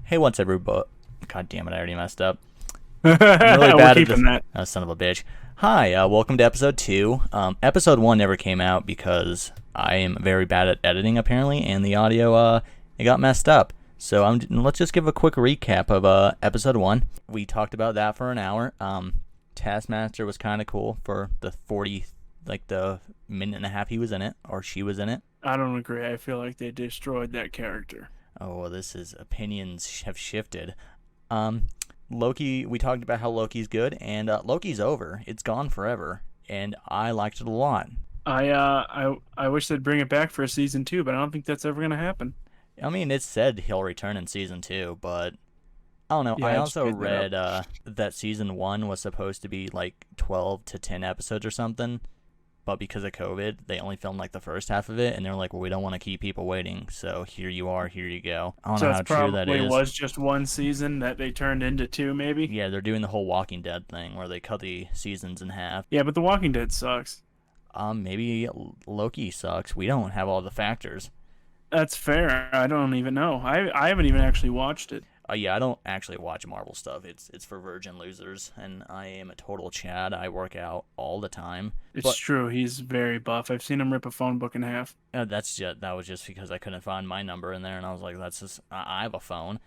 Hey, what's everybody? God damn it, I already messed up. I'm really We're bad at this. keeping that. Oh, son of a bitch. Hi, welcome to episode 2. Episode 1 never came out because I am very bad at editing, apparently, and the audio, it got messed up. So let's just give a quick recap of episode 1. We talked about that for an hour. Taskmaster was kind of cool for the 40, like the minute and a half he was in it, or she was in it. I don't agree. I feel like they destroyed that character. Oh, well, this is opinions have shifted. Um, Loki. We talked about how Loki's good, and Loki's over. It's gone forever, and I liked it a lot. I wish they'd bring it back for a season 2, but I don't think that's ever gonna happen. I mean, it said he'll return in season 2, but I don't know. Yeah, I I just also made that up. read that season 1 was supposed to be like 12 to 10 episodes or something, but because of COVID, they only filmed like the first half of it, and they're like, well, we don't want to keep people waiting, so here you are, here you go. I don't So know it's how true that probably is. was just one season that they turned into two, maybe. Yeah, they're doing the whole Walking Dead thing where they cut the seasons in half. Yeah, but The Walking Dead sucks. Maybe Loki sucks. We don't have all the factors. That's fair. I don't even know. I haven't even actually watched it. Yeah, I don't actually watch Marvel stuff. It's for virgin losers, and I am a total Chad. I work out all the time. It's But true. He's very buff. I've seen him rip a phone book in half. that was just because I couldn't find my number in there, and I was like, that's just I have a phone.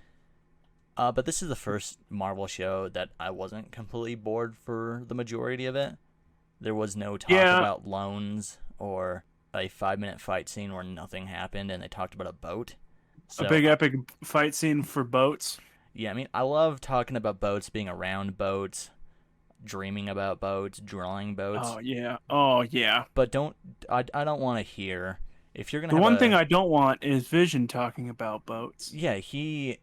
But this is the first Marvel show that I wasn't completely bored for the majority of it. There was no talk Yeah, about loans or a 5 minute fight scene where nothing happened, and they talked about a boat. a So big epic fight scene for boats. yeah, I mean, I love talking about boats, being around boats, dreaming about boats, drawing boats. Oh yeah. Oh yeah. But I don't want to hear if you're gonna The have one thing a I don't want is Vision talking about boats. yeah he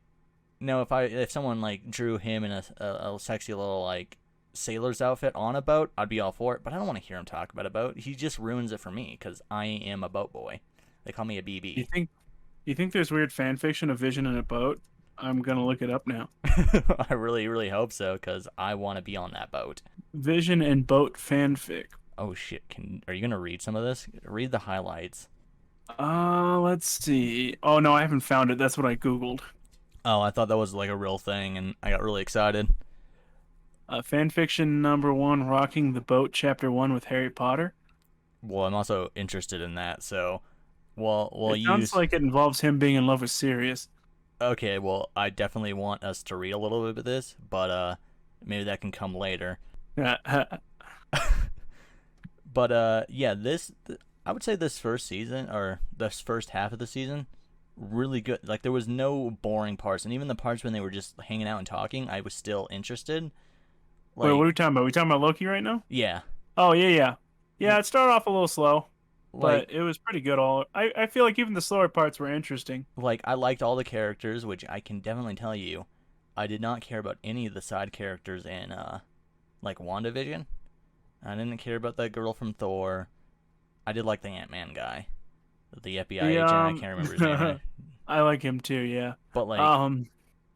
no if someone like drew him in a sexy little like sailor's outfit on a boat, I'd be all for it. But I don't want to hear him talk about a boat. He just ruins it for me because I am a boat boy. They call me a You BB. think you think there's weird fan fiction of Vision in a boat? I'm gonna look it up now. I really really hope so because I want to be on that boat. Vision and boat fanfic. Oh shit! Are you gonna read some of this? Read the highlights. Let's see. Oh no, I haven't found it. That's what I googled. Oh, I thought that was like a real thing, and I got really excited. Fanfiction number one, rocking the boat, chapter one with Harry Potter. Well, I'm also interested in that. So, well, It sounds like it involves him being in love with Sirius. okay. Well, I definitely want us to read a little bit of this, but maybe that can come later. Yeah, But yeah, I would say this first season or this first half of the season, really good. Like there was no boring parts, and even the parts when they were just hanging out and talking, I was still interested. Wait, what are Like, we talking about? We talking about Loki right now? yeah, Oh yeah, yeah, yeah. It started off a little slow, like but it was pretty good. I feel like even the slower parts were interesting. I liked all the characters, which I can definitely tell you, I did not care about any of the side characters in like WandaVision. I didn't care about that girl from Thor. I did like the Ant-Man guy, the FBI The agent. I can't remember his name, I like him too. Yeah. but like Um,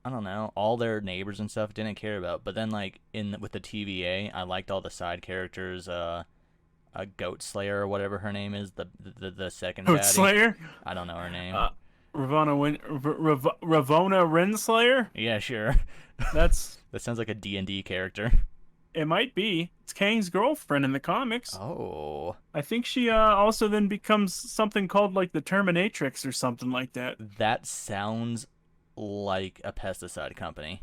I don't know, all their neighbors and stuff didn't care about. But then like in with the TVA, I liked all the side characters. A Goat Slayer or whatever her name is, the second Goat baddie. Slayer. I don't know her name. Uh, Ravonna Renslayer. Yeah, sure. That's That sounds like a D&D character. it. Might be. It's Kang's girlfriend in the comics. Oh, I think she also then becomes something called like the Terminatrix or something like that. that sounds like a pesticide company.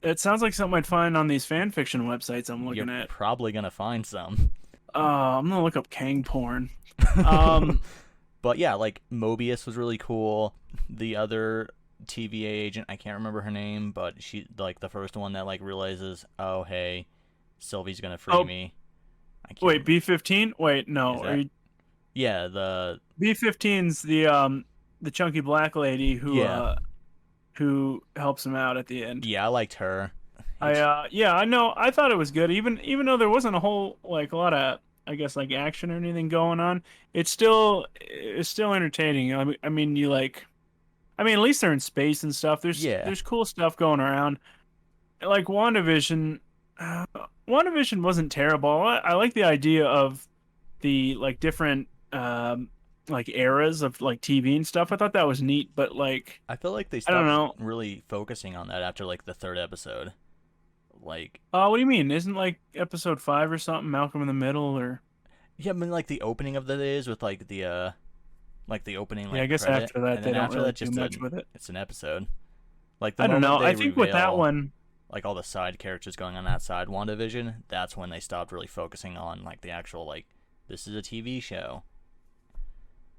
It sounds like something I'd find on these fan fiction websites I'm You're looking at. probably gonna find some. I'm gonna look up Kang porn. Um, But yeah, like Mobius was really cool. The other TVA agent, I can't remember her name, but she like the first one that like realizes, oh hey, Sylvie's gonna free oh me. I can't. wait, B-15? Wait, Is no. that? Yeah, the B-15's the chunky black lady yeah who helps him out at the end. yeah I liked her. I It's yeah, I know. I thought it was good, even though there wasn't a whole like a lot of I guess like action or anything going on. It's still entertaining. I mean, at least they're in space and stuff. There's yeah there's cool stuff going around. Like WandaVision, uh, WandaVision wasn't terrible. I like the idea of the like different like eras of like TV and stuff. I thought that was neat, but like I feel like they I don't stopped know. really focusing on that after like the third episode. Like, What do you mean? Isn't like episode 5 or something Malcolm in the Middle or yeah, I mean like the opening of the days with like the opening yeah, I like guess credit, after that and they then don't after really that do just much with it. it's an episode. Like the I don't moment know. I they think with that reveal one, like all the side characters going on that side WandaVision, that's when they stopped really focusing on like the actual like this is a TV show.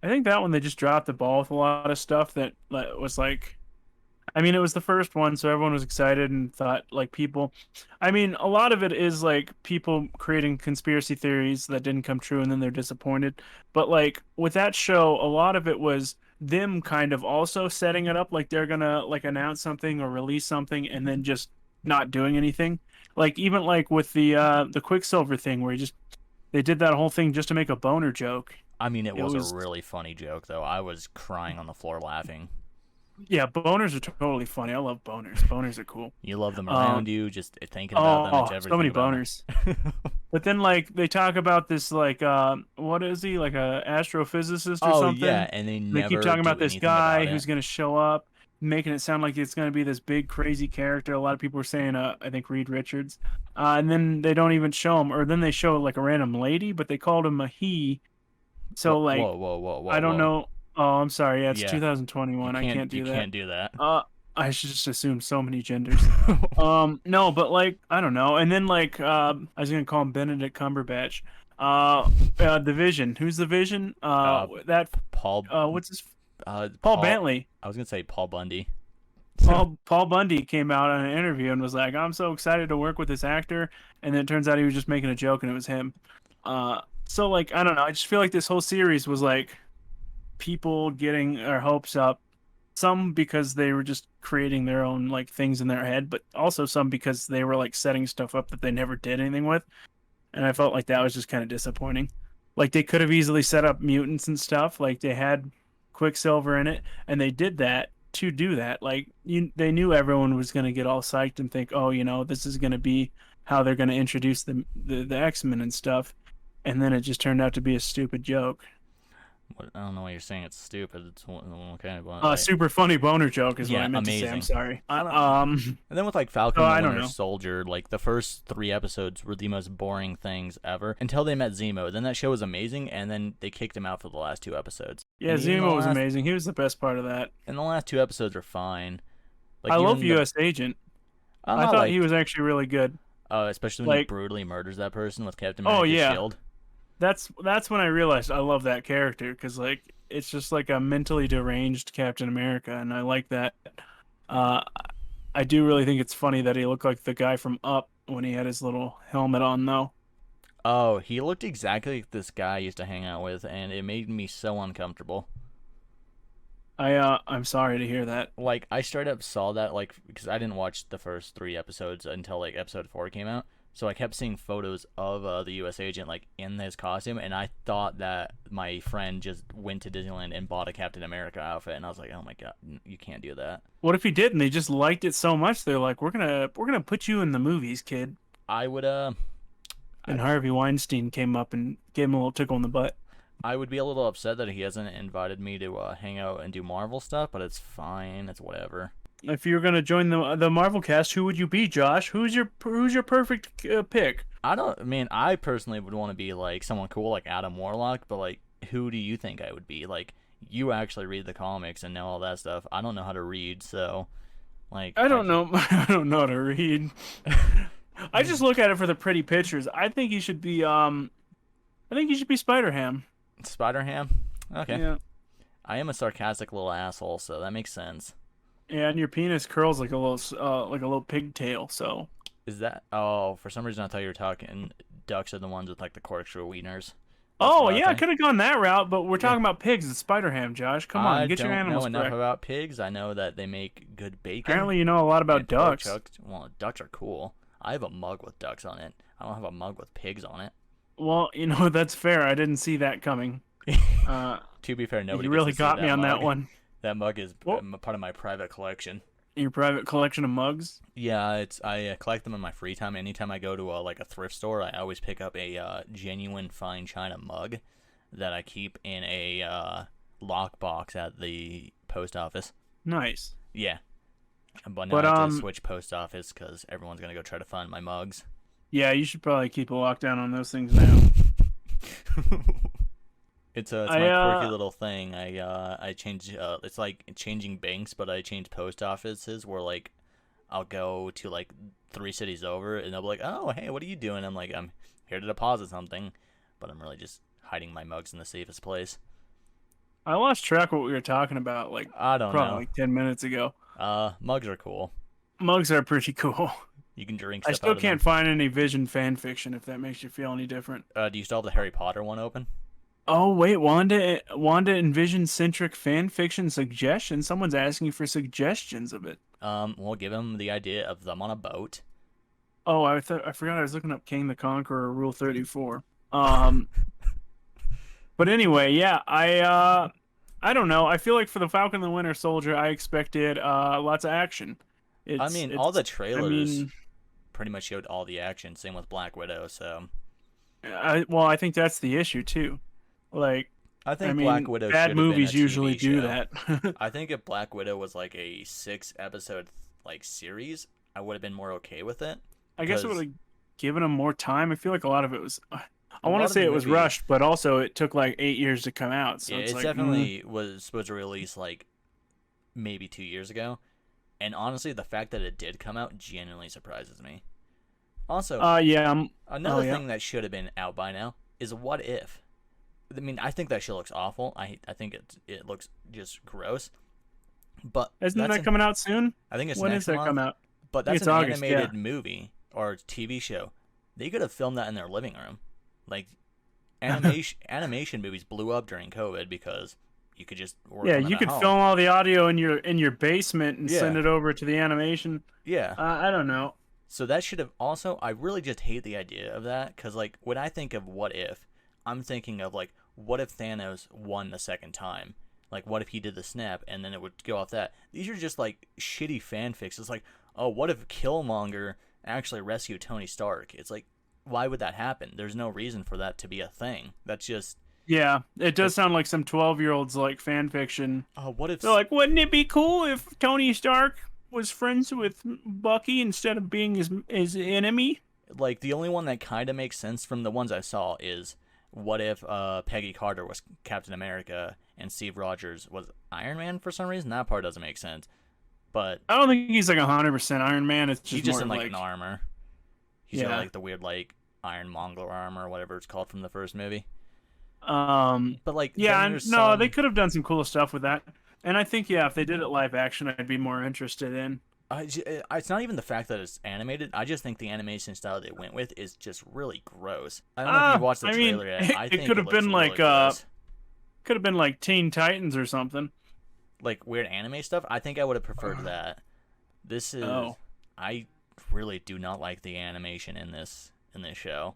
I think that one they just dropped the ball with a lot of stuff that was like I mean, it was the first one, so everyone was excited and thought like people. I mean, a lot of it is like people creating conspiracy theories that didn't come true, and then they're disappointed. But like with that show, a lot of it was them kind of also setting it up like they're gonna like announce something or release something, and then just not doing anything. Like even like with the Quicksilver thing, where they did that whole thing just to make a boner joke. I mean, it It was a was really funny joke though. I was crying on the floor laughing. yeah, boners are totally funny. I love boners. Boners are cool. You love them Um, around you, just thinking about them. It's so everything many about boners. them. But then like they talk about this like what is he like a astrophysicist or Oh something? yeah, and they And they keep never talking about do this anything about guy it. who's gonna show up, making it sound like it's gonna be this big crazy character. A lot of people were saying I think Reed Richards. And then they don't even show him, or then they show like a random lady, but they called him a he. Whoa, So like whoa, whoa, whoa, I whoa, don't whoa. know. Oh, I'm sorry. Yeah, it's Yeah, 2021. I can't you do that. can't do that. Uh, I should just assume so many genders. No, but like I don't know. And then like I was gonna call him Benedict Cumberbatch. The Vision. Who's the Vision? uh, That Paul, what's his Paul Paul. Bentley. I was gonna say Paul Bundy. Paul Bundy came out on an interview and was like, "I'm so excited to work with this actor," and then it turns out he was just making a joke and it was him. So like I don't know. I just feel like this whole series was like people getting their hopes up. Some because they were just creating their own like things in their head, but also some because they were like setting stuff up that they never did anything with. And I felt like that was just kind of disappointing. Like they could have easily set up mutants and stuff. Like they had Quicksilver in it, and they did that to do that. Like they knew everyone was going to get all psyched and think, oh, this is going to be how they're going to introduce the X-Men and stuff. And then it just turned out to be a stupid joke. I don't know why you're saying it's stupid. It's okay, but like, Super funny boner joke is what yeah, I meant amazing. to say. I'm sorry. I don't. And then with like So Falcon and I the don't Winter know. Soldier, like the first 3 episodes were the most boring things ever until they met Zemo. Then that show was amazing, and then they kicked him out for the last 2 episodes. Yeah, And even Zemo was last- amazing. He was the best part of that. And the last 2 episodes are fine. Like I love even the- U.S. Agent. I'm I not thought like, he was actually really good. especially when he like- brutally murders that person with Captain Oh, America's yeah. shield. That's when I realized I love that character because like it's just like a mentally deranged Captain America, and I like that. Uh, I do really think it's funny that he looked like the guy from Up when he had his little helmet on, though. Oh, he looked exactly like this guy I used to hang out with, and it made me so uncomfortable. I'm sorry to hear that. Like I straight up saw that like because I didn't watch the first 3 episodes until like episode 4 came out. So I kept seeing photos of the U.S. agent like in his costume, and I thought that my friend just went to Disneyland and bought a Captain America outfit, and I was like, "Oh my god, you can't do that." What if he did and they just liked it so much they're like, we're gonna put you in the movies, kid. I would And Harvey Weinstein came up and gave him a little tickle in the butt. I would be a little upset that he hasn't invited me to hang out and do Marvel stuff, but it's fine, it's whatever. If you were gonna join the Marvel cast, who would you be, Josh? Who's your perfect pick? I personally would want to be like someone cool like Adam Warlock, but like who do you think I would be? Like you actually read the comics and know all that stuff. I don't know how to read, so like I don't know. I don't know how to read. I just look at it for the pretty pictures. I think he should be Spider-Ham. Spider-Ham? Okay. Yeah. I am a sarcastic little asshole, so that makes sense. Yeah, and your penis curls like a little pigtail. So Is that? Oh, for some reason I thought you were talking ducks are the ones with like the corkscrew wieners. That's oh what I yeah, I think. could have gone that route, but we're talking about pigs. It's Spider-Ham, Josh. Come on, get your animals I don't know enough correct. about pigs. I know that they make good bacon. Apparently, you know a lot about and pork ducks. chucks. Well, ducks are cool. I have a mug with ducks on it. I don't have a mug with pigs on it. Well, that's fair. I didn't see that coming. To be fair, nobody You gets really to see got me on that mug. one. That mug is Well- part of my private collection. Your private collection of mugs. Yeah, I collect them in my free time. Anytime I go to like a thrift store, I always pick up a genuine fine china mug, that I keep in a lockbox at the post office. Nice. Yeah, but now But I have to switch post office because everyone's gonna go try to find my mugs. yeah, you should probably keep a lockdown on those things now. It's I my quirky little thing. I change it's like changing banks, but I change post offices where like I'll go to like 3 cities over and they'll be like, "Oh, hey, what are you doing?" I'm like, "I'm here to deposit something," but I'm really just hiding my mugs in the safest place. I lost track of what we were talking about like I don't probably know. like 10 minutes ago. Mugs are cool. Mugs are pretty cool. You can drink I stuff still out of can't them. find any Vision fan fiction if that makes you feel any different. Do you still have the Harry Potter one open? Oh wait, Wanda and Vision centric fan fiction suggestions. Someone's asking for suggestions of it. We'll give him the idea of them on a boat. Oh, I forgot I was looking up King the Conqueror Rule 34. Um, but anyway, yeah, I don't know. I feel like for the Falcon and the Winter Soldier, I expected lots of action. I mean, all the I trailers mean, pretty much showed all the action. Same with Black Widow. So I think that's the issue too. Like, I I think Black mean, Widow bad should have been a movies usually TV do show. that. I think if Black Widow was like a 6 episode like series, I would have been more okay with it. I guess it would have given them more time. I feel like a lot of it was. I A want lot to of the say it was movie, rushed, but also it took like 8 years to come out. So yeah, it's it like, definitely was supposed to release like maybe 2 years ago. And honestly, the fact that it did come out genuinely surprises me. Also, yeah. another Yeah. thing that should have been out by now is What If. I mean, I think that shit looks awful. I think it looks just gross. But Isn't that's that coming out soon? I think it's When next does that month. come out? But I think that's it's an August, animated yeah. movie or TV show. They could have filmed that in their living room. Like animation movies blew up during COVID because you could just work Yeah, on them you at could home. film all the audio in your basement and Yeah. send it over to the animation. Yeah. I don't know. So that should have also. I really just hate the idea of that because like when I think of What If, I'm thinking of like what if Thanos won the second time. Like, what if he did the snap and then it would go off that? These are just like shitty fanfics. It's like, oh, what if Killmonger actually rescued Tony Stark? It's like, why would that happen? There's no reason for that to be a thing. That's just, Yeah, it does sound like some 12-year-olds like fan fiction. oh, what if? They're like, wouldn't it be cool if Tony Stark was friends with Bucky instead of being his enemy? Like, the only one that kind of makes sense from the ones I saw is what if Peggy Carter was Captain America and Steve Rogers was Iron Man for some reason? That part doesn't make sense. But I don't think he's like 100% Iron Man. It's he's just just more in like like an armor. He's got yeah. like the weird like Iron Mongol armor or whatever it's called from the first movie. But like, Yeah, then there's no, they some. could have done some cool stuff with that. And I think yeah, if they did it live action, I'd be more interested in. It's not even the fact that it's animated. I just think the animation style they went with is just really gross. I don't know if you've watched the I mean, trailer yet. I it think could have looks been really like gross. could have been like Teen Titans or something. Like weird anime stuff. I think I would have preferred that. This is. Oh. I really do not like the animation in this show.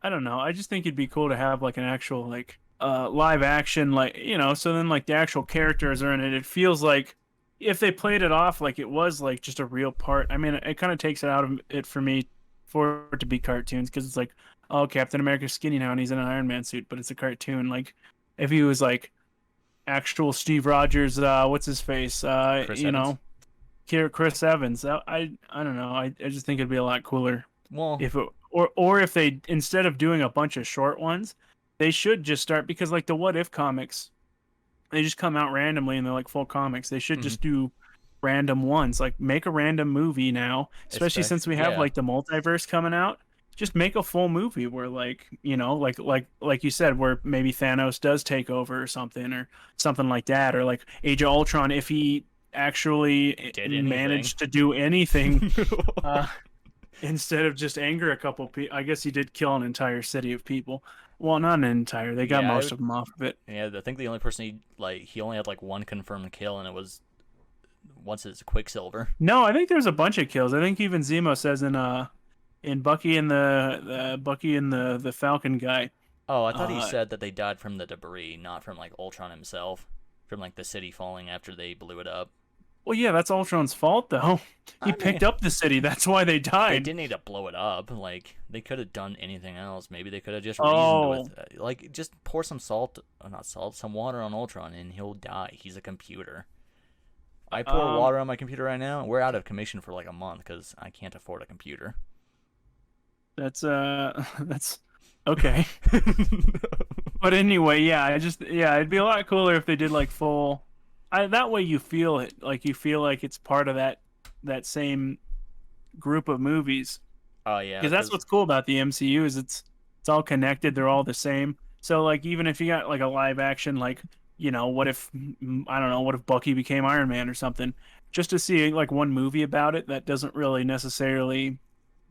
I don't know. I just think it'd be cool to have like an actual like live action like so then like the actual characters are in it. It feels like if they played it off like it was like just a real part. I mean, it kind of takes it out of it for me for it to be cartoons because it's like, oh, Captain America's skinny now and he's in an Iron Man suit, but it's a cartoon. Like if he was like actual Steve Rogers, what's his face? Chris Evans? Chris Evans. I don't know. I just think it'd be a lot cooler Well, if it or if they instead of doing a bunch of short ones, they should just start because like the What If comics, they just come out randomly and they're like full comics. They should just do random ones. Like make a random movie now, especially since we have yeah. like the multiverse coming out. Just make a full movie where like, like you said, where maybe Thanos does take over or something like that, or like Age of Ultron if he actually managed to do anything instead of just anger a couple people. I guess he did kill an entire city of people. Well, not an entire. They got most of them off of it. Yeah, I think the only person he only had like one confirmed kill, and it was once it's Quicksilver. No, I think there's a bunch of kills. I think even Zemo says in Bucky and the Falcon guy. Oh, I thought he said that they died from the debris, not from like Ultron himself, from like the city falling after they blew it up. Well, yeah, that's Ultron's fault, though. He I mean, picked up the city. That's why they they died. didn't need to blow it up. Like they could have done anything else. Maybe they could have just reasoned Oh, with, like, just pour some salt, not salt, some water on Ultron, and he'll die. He's a computer. I pour um, water on my computer right now, and we're out of commission for like a month because I can't afford a computer. that's that's okay. But anyway, yeah, it'd be a lot cooler if they did like full. That way you feel it, like you feel like it's part of that same group of movies. Oh yeah, Because that's because what's cool about the MCU is it's all connected. They're all the same. So like even if you got like a live action, like what if I don't know, what if Bucky became Iron Man or something? Just to see like one movie about it that doesn't really necessarily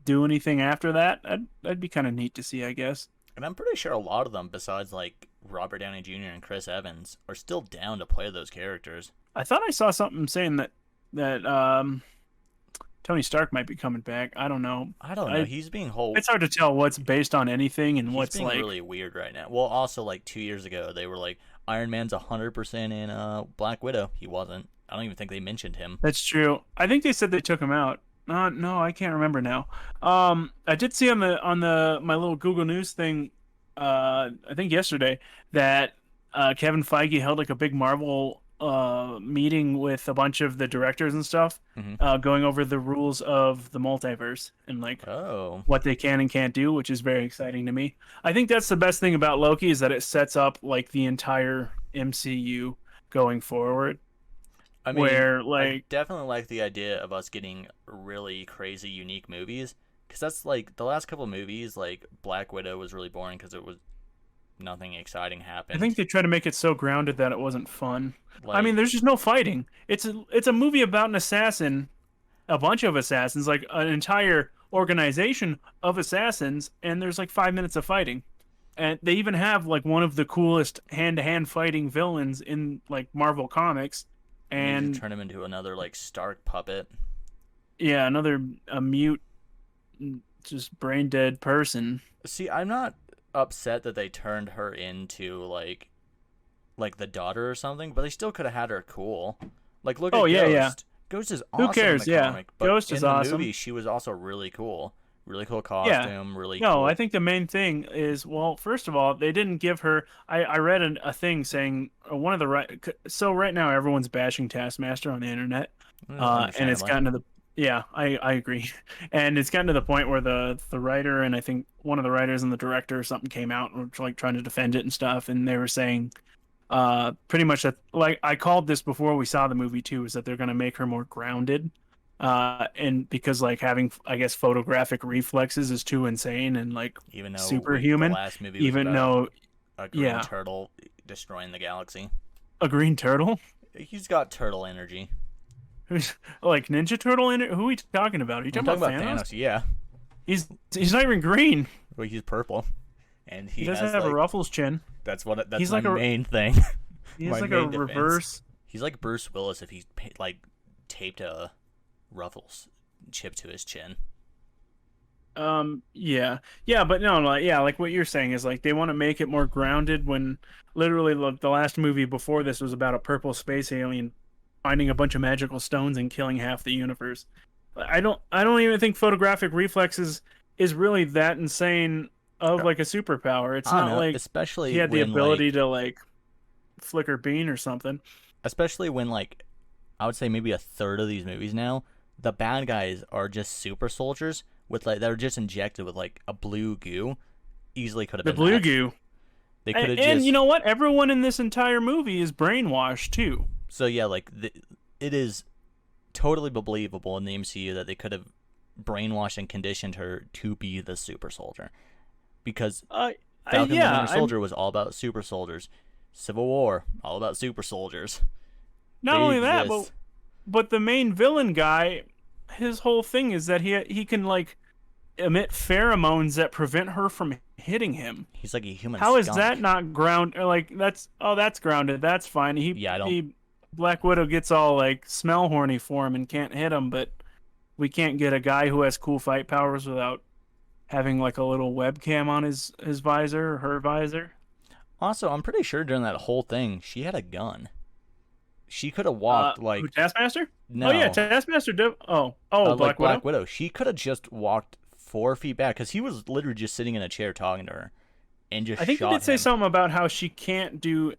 do anything after that, that'd be kind of neat to see, I guess. and I'm pretty sure a lot of them, besides like Robert Downey Jr. and Chris Evans, are still down to play those characters. I thought I saw something saying that Tony Stark might be coming back. I don't know. I don't know. I It's hard to tell what's based on anything and He's what's being like. really weird right now. Well, also like 2 years ago, they were like Iron Man's 100% in Black Widow. He wasn't. I don't even think they mentioned him. That's true. I think they said they took him out. No, I can't remember now. I did see on the my little Google News thing, I think yesterday that Kevin Feige held like a big Marvel meeting with a bunch of the directors and stuff, Hmm. going over the rules of the multiverse and like Oh, what they can and can't do, which is very exciting to me. I think that's the best thing about Loki is that it sets up like the entire MCU going forward, I mean, where I like definitely like the idea of us getting really crazy, unique movies. Because that's like the last couple of movies, like Black Widow was really boring because it was nothing exciting I think happened. they try to make it so grounded that it wasn't fun. I mean, Like, there's just no fighting. It's a movie about an assassin, a bunch of assassins, like an entire organization of assassins, and there's like 5 minutes of fighting. And they even have like one of the coolest hand-to-hand fighting villains in like Marvel comics. and they just And turn him into another like Stark puppet. yeah, another a mute, just brain dead person. See, I'm not upset that they turned her into like the daughter or something, but they still could have had her cool. Like look Oh at yeah, yeah. Ghost. Ghost is Who awesome in cares? the Yeah, comic, but Ghost is in the awesome. movie she was also really cool. Really cool Yeah. costume, really No, I cool. think the main thing is, well, first of all, they didn't give her. I read a thing saying one of the right. So right now, everyone's bashing Taskmaster on the internet, and it's Understandably. gotten to the. Yeah, I agree, and it's gotten to the point where the writer and I think one of the writers and the director or something came out and were like trying to defend it and stuff, and they were saying, pretty much that like I called this before we saw the movie too, is that they're gonna make her more grounded, and because like having I guess photographic reflexes is too insane and like Even though the superhuman, last movie was even about though a green yeah, turtle destroying the galaxy. a green turtle He's got turtle energy. who's like Ninja Turtle in it. Who are we talking about? Are you I'm talking talking about about Thanos? Thanos, yeah. He's not even green. Well, he's purple, and He he doesn't has have a like Ruffles chin. that's He's my like a main thing. he's My like a main defense. reverse. He's like Bruce Willis if he like taped a Ruffles chip to his chin. Yeah, yeah, but no, like yeah, like what you're saying is like they want to make it more grounded when literally the last movie before this was about a purple space alien finding a bunch of magical stones and killing half the universe. I don't even think photographic reflexes is really that insane of like a superpower. It's I don't not know, like he especially had the when ability like to like flicker bean or something. especially when like I would say maybe a third of these movies now, the bad guys are just super soldiers with like that are just injected with like a blue goo. Easily could have The been blue that. goo. They could have And you just know what? Everyone in this entire movie is brainwashed too. so yeah, like it is totally believable in the MCU that they could have brainwashed and conditioned her to be the super soldier because Falcon the Yeah, Winter Soldier was all about super soldiers. Civil War, all about super soldiers. not They only that, exist. but the main villain guy, his whole thing is that he can like emit pheromones that prevent her from hitting him. He's like a human How is that skunk. not ground? Or like that's grounded. That's fine. Yeah, I don't. He Black Widow gets all like smell horny for him and can't hit him, but we can't get a guy who has cool fight powers without having like a little webcam on his visor or her visor. Also, I'm pretty sure during that whole thing, she had a gun. She could have walked Who, like Taskmaster? Oh yeah, no, Taskmaster. like Black Black Widow. Widow. She could have just walked 4 feet back because he was literally just sitting in a chair talking to her and just I think they shot did say him. something about how she can't do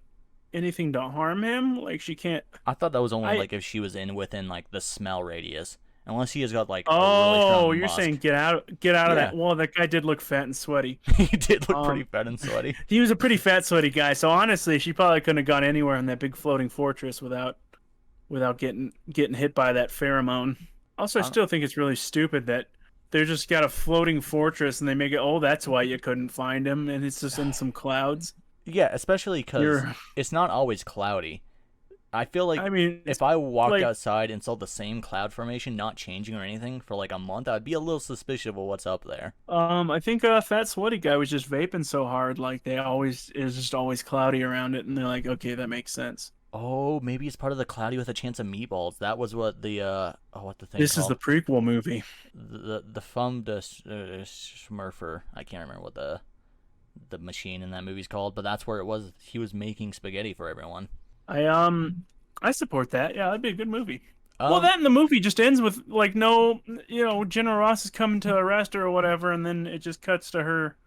anything to harm him. Like she can't. I thought that was only I like if she was in within like the smell radius, unless he has got like a really Oh, strong you're saying musk. get out of Yeah, that. Well, that guy did look fat and sweaty. he did look pretty Um, fat and sweaty. he was a pretty fat, sweaty guy. So honestly, she probably couldn't have gone anywhere in that big floating fortress without getting hit by that pheromone. Also, I I, still think it's really stupid that they just got a floating fortress and they make it. Oh, that's why you couldn't find him, and it's just in some clouds. yeah, especially because You're, it's not always cloudy. I feel like I mean, it's if I walked like outside and saw the same cloud formation not changing or anything for like a month, I'd be a little suspicious of what's up there. I think fat sweaty guy was just vaping so hard, like they always is just always cloudy around it, and they're like, okay, that makes sense. Oh, maybe it's part of the cloudy with a chance of meatballs. That was what the what the thing This is called, the prequel movie. the Fum de Smurfer. I can't remember what the machine in that movie's called, but that's where it was. He was making spaghetti for everyone. I support that. Yeah, that'd be a good movie. Well, Um, that in the movie just ends with like no, General Ross is coming to arrest her or whatever, and then it just cuts to her,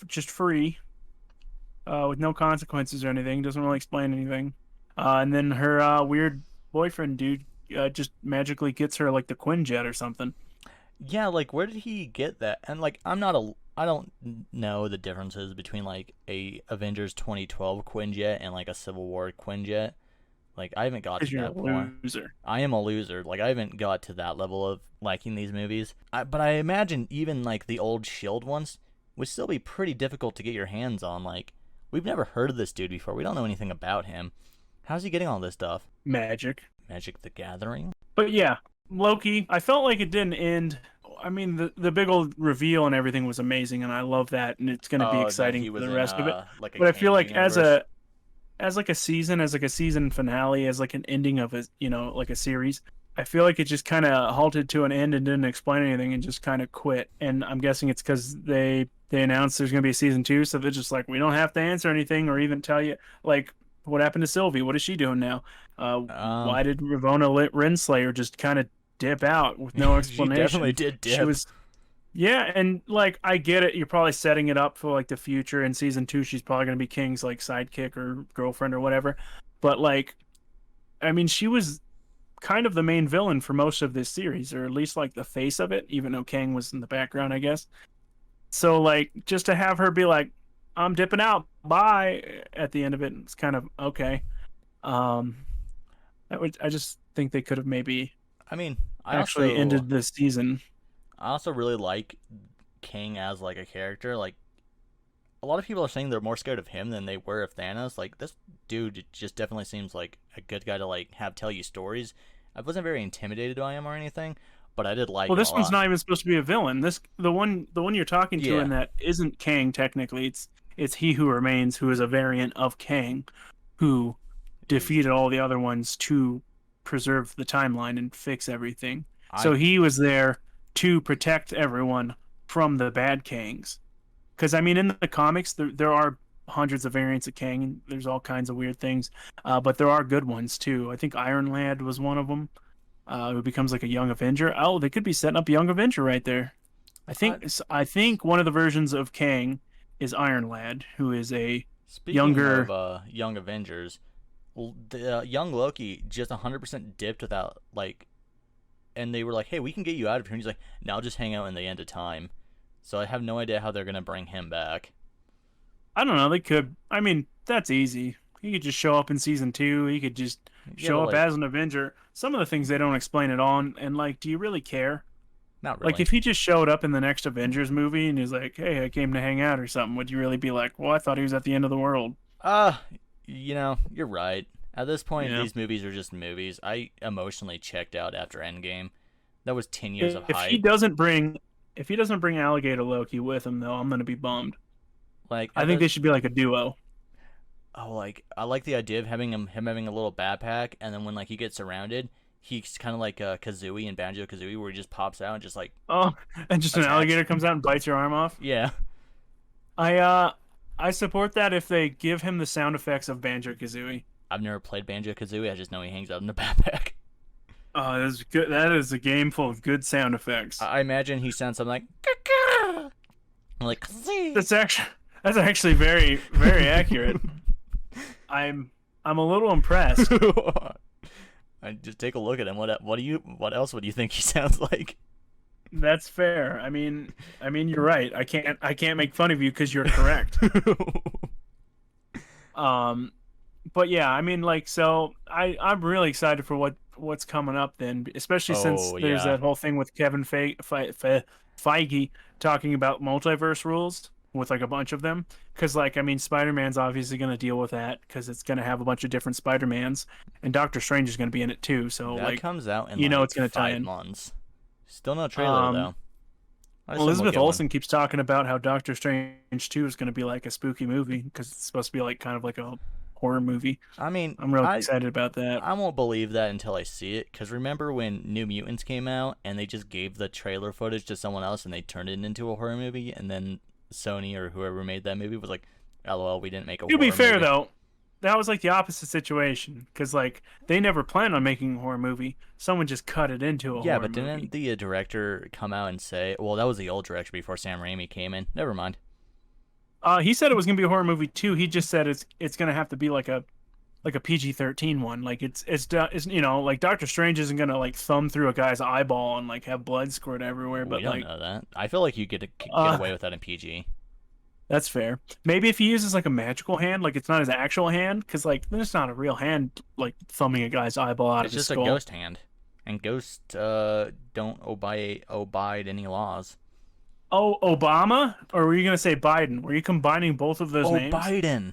just free, with no consequences or anything. Doesn't really explain anything. And then her weird boyfriend dude just magically gets her like the Quinjet or something. yeah, like where did he get that? And like I don't know the differences between like a Avengers 2012 Quinjet and like a Civil War Quinjet. Like I haven't got Because to you're a that point. loser. I am a loser. Like I haven't got to that level of liking these movies. But I imagine even like the old Shield ones would still be pretty difficult to get your hands on. Like we've never heard of this dude before. We don't know anything about him. How's he getting all this stuff? Magic. Magic the Gathering? But yeah, Loki. I felt like it didn't end. I mean, the big old reveal and everything was amazing, and I love that, and it's going to be Oh, that exciting he for was the in rest of it. like a But I feel Kang like universe. as like a season finale, as like an ending of a like a series, I feel like it just kind of halted to an end and didn't explain anything and just kind of quit. And I'm guessing it's because they announced there's going to be a season two, so they're just like, we don't have to answer anything or even tell you like what happened to Sylvie. What is she doing now? Um, Why did Ravonna Renslayer just kind of dip out with no she definitely explanation? did She dip. was Yeah, and like I get it, you're probably setting it up for like the future. In season two, she's probably gonna be King's like sidekick or girlfriend or whatever. But like, I mean, she was kind of the main villain for most of this series, or at least like the face of it, even though Kang was in the background, I guess. So like, just to have her be like, "I'm dipping out, bye," at the end of it, it's kind of okay. Um, I just think they could have maybe I mean, actually ended the season. I also really like King as like a character. Like a lot of people are saying they're more scared of him than they were of Thanos. Like this dude just definitely seems like a good guy to like have tell you stories. I wasn't very intimidated by him or anything, but I did like Well, him a this one's lot. not even supposed to be a villain. This the one you're talking to Yeah, in that isn't Kang technically. It's He Who Remains, who is a variant of Kang, who is defeated all the other ones to preserve the timeline and fix everything. So I he was there to protect everyone from the bad Kangs. Because I mean, in the comics, there are hundreds of variants of Kang. And there's all kinds of weird things, but there are good ones too. I think Iron Lad was one of them, who becomes like a young Avenger. Oh, they could be setting up a young Avenger right there. I I think one of the versions of Kang is Iron Lad, who is a speaking of younger. young Avengers, the young Loki just 100% dipped without like, and they were like, "Hey, we can get you out of here." And he's like, "No, I'll just hang out in the end of time." So I have no idea how they're gonna bring him back. I don't know. They could. I mean, that's easy. He could just show up in season two. He could just Yeah, but show up like, as an Avenger. Some of the things they don't explain at all. And like, do you really care? not Like, really. if he just showed up in the next Avengers movie and he's like, "Hey, I came to hang out" or something, would you really be like, "Well, I thought he was at the end of the world"? Uh, you're right. At this point, Yeah. these movies are just movies. I emotionally checked out after Endgame. That was 10 years of If he hype. doesn't bring, if he doesn't bring Alligator Loki with him, though, I'm gonna be bummed. Like I at think they this, should be like a duo. oh, like I like the idea of him having a little backpack, and then when like he gets surrounded, he's kind of like Kazooie and Banjo Kazooie, where he just pops out and just like Oh, and just an attacks. alligator comes out and bites your arm off. Yeah, I uh, I support that if they give him the sound effects of Banjo Kazooie. I've never played Banjo-Kazooie. I just know he hangs out in the backpack. Oh, that's good. That is a game full of good sound effects. I imagine he sounds something like "Caw-caw." Like That's actually very very accurate. I'm a little impressed. I just take a look at him. What else would you think he sounds like? That's fair. I mean you're right. I can't make fun of you because you're correct. But yeah, I mean like so I'm really excited for what's coming up then, especially since Oh there's yeah, that whole thing with Kevin Feige talking about multiverse rules with like a bunch of them. Because like I mean, Spider-Man's obviously going to deal with that because it's going to have a bunch of different Spider-Mans, and Doctor Strange is going to be in it too. So that like comes out in it's going to tie 5 months. Still no trailer though. I assume we'll Elizabeth get one. Olsen keeps talking about how Doctor Strange 2 is going to be like a spooky movie because it's supposed to be like kind of like a horror movie. I mean, I'm really excited about that. I won't believe that until I see it. Because remember when New Mutants came out and they just gave the trailer footage to someone else and they turned it into a horror movie, and then Sony or whoever made that movie was like, "LOL, we didn't make a." To horror be fair movie. though, that was like the opposite situation because like they never planned on making a horror movie. Someone just cut it into a Yeah, horror but movie. didn't the director come out and say, "Well, that was the old director before Sam Raimi came in." Never mind. He said it was gonna be a horror movie too. He just said it's gonna have to be like a PG-13 one. Like it's like Doctor Strange isn't gonna like thumb through a guy's eyeball and like have blood squirt everywhere. We But don't like know that. I feel like you get away with that in PG. that's fair. Maybe if he uses like a magical hand, like it's not his actual hand, because like then it's not a real hand like thumbing a guy's eyeball out It's of his just a skull. ghost hand, and ghosts don't abide any laws. Oh, Obama? Or were you gonna say Biden? Were you combining both of those Oh, names? Biden.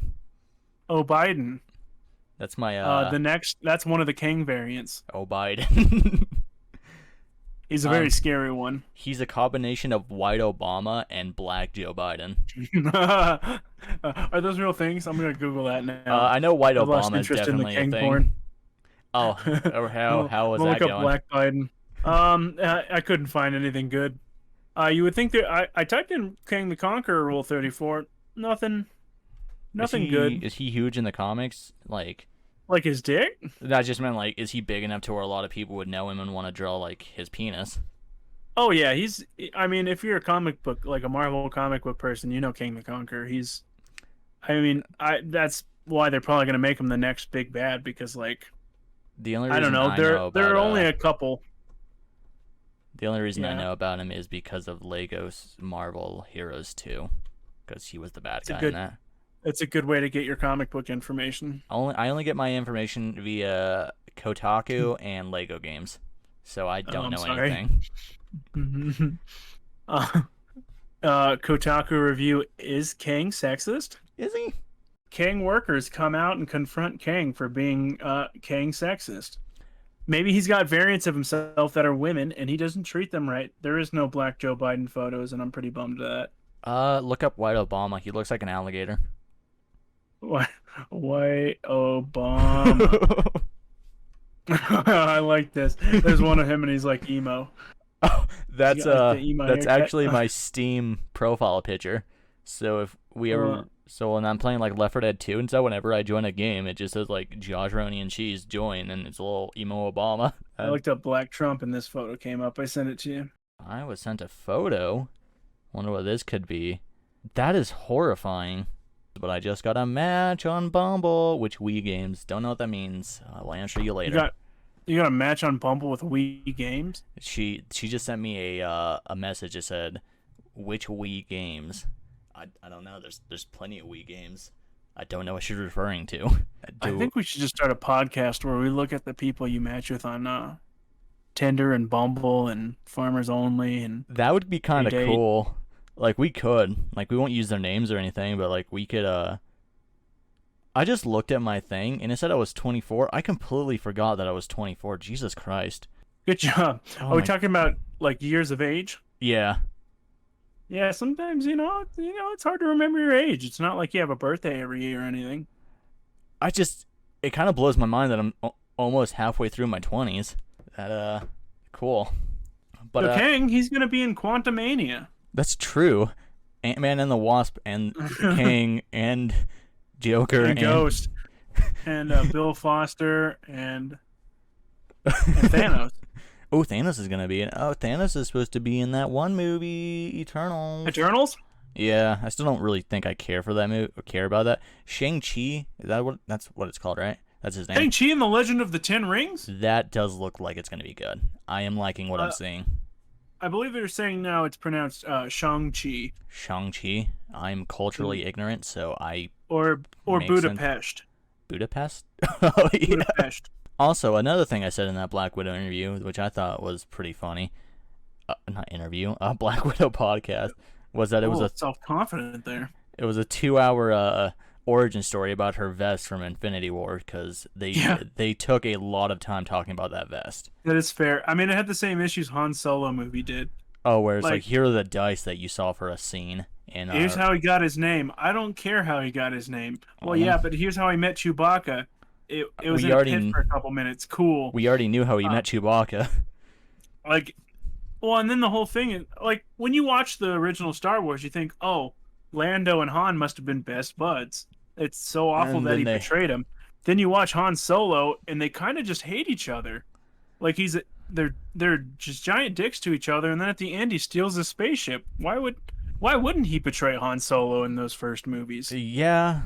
Oh, Biden. That's my That's one of the King variants. Oh, Biden. He's a very scary one. He's a combination of white Obama and black Joe Biden. Are those real things? I'm gonna Google that now. I know white I've lost Obama is interest in the definitely a King thing. porn. Oh, or how was We'll that look going? up Black Biden. I couldn't find anything good. You would think that I typed in King the Conqueror Rule 34. Nothing good. Is he huge in the comics? Like His dick? that just meant like, is he big enough to where a lot of people would know him and want to draw like his penis? Oh yeah, I mean, if you're a comic book, like a Marvel comic book person, you know King the Conqueror. That's why they're probably gonna make him the next big bad because like The only I reason don't know, there are only a couple. The only reason I Yeah. know about him is because of Lego's Marvel Heroes 2, because he was the bad guy good- in that. It's a good way to get your comic book information. I only get my information via Kotaku and Lego games, so I don't I'm know sorry. anything. Kotaku review: Is King sexist? Is he? King workers come out and confront King for being King sexist. Maybe he's got variants of himself that are women and he doesn't treat them right. There is no black Joe Biden photos, and I'm pretty bummed at that. Look up White Obama. He looks like an alligator. White Obama. I like this. There's one of him and he's like emo. Oh, that's He's got, like, the emo that's haircut. actually my Steam profile picture. So if we ever, so when I'm playing like Left 4 Dead 2 and so, whenever I join a game, it just says like Josh, Roney, and Cheese join, and it's a little emo Obama. I looked up Black Trump and this photo came up. I sent it to you. I was sent a photo. Wonder what this could be. That is horrifying. But I just got a match on Bumble, which Wii games. Don't know what that means. I'll answer you later. You got a match on Bumble with Wii games? She just sent me a message that said, which Wii games? I don't know. There's plenty of Wii games. I don't know what she's referring to. I think we should just start a podcast where we look at the people you match with on Tinder and Bumble and Farmers Only and that would be kind of Date. cool. Like we could, like we won't use their names or anything, but like we could. I just looked at my thing and it said I was 24. I completely forgot that I was 24. Jesus Christ. Good job. Oh Are we my- talking about like years of age? Yeah. Yeah, sometimes it's hard to remember your age. It's not like you have a birthday every year or anything. It kind of blows my mind that I'm almost halfway through my 20s. That cool. But So Kang, he's gonna be in Quantumania. that's true. Ant-Man and the Wasp and King and Joker And Ghost. and Bill Foster and Thanos. Oh, Thanos is gonna be in. Oh, Thanos is supposed to be in that one movie, Eternals. Eternals? Yeah, I still don't really think I care for that movie or care about that. Shang-Chi, is that what that's what it's called, right? That's his name. Shang-Chi and the Legend of the Ten Rings? That does look like it's gonna be good. I am liking what I'm seeing. I believe they're saying now it's pronounced Shang-Chi. Shang-Chi. I'm culturally ignorant, so I Or makes sense. Budapest. Budapest? Oh, yeah. Budapest. Also, another thing I said in that Black Widow interview, which I thought was pretty funny, not interview, a Black Widow podcast, was that it was self-confident there. It was a 2 hour origin story about her vest from Infinity War because they took a lot of time talking about that vest. That is fair. I mean, it had the same issues Han Solo movie did. Oh, where it's like here are the dice that you saw for a scene. And here's how he got his name. I don't care how he got his name. Well, yeah, but here's how he met Chewbacca. It was in a pit for a couple minutes. Cool. We already knew how he met Chewbacca. And then the whole thing is when you watch the original Star Wars, you think, oh, Lando and Han must have been best buds. It's so awful that he betrayed him. Then you watch Han Solo, and they kind of just hate each other. Like they're just giant dicks to each other, and then at the end he steals a spaceship. Why wouldn't he betray Han Solo in those first movies? Yeah,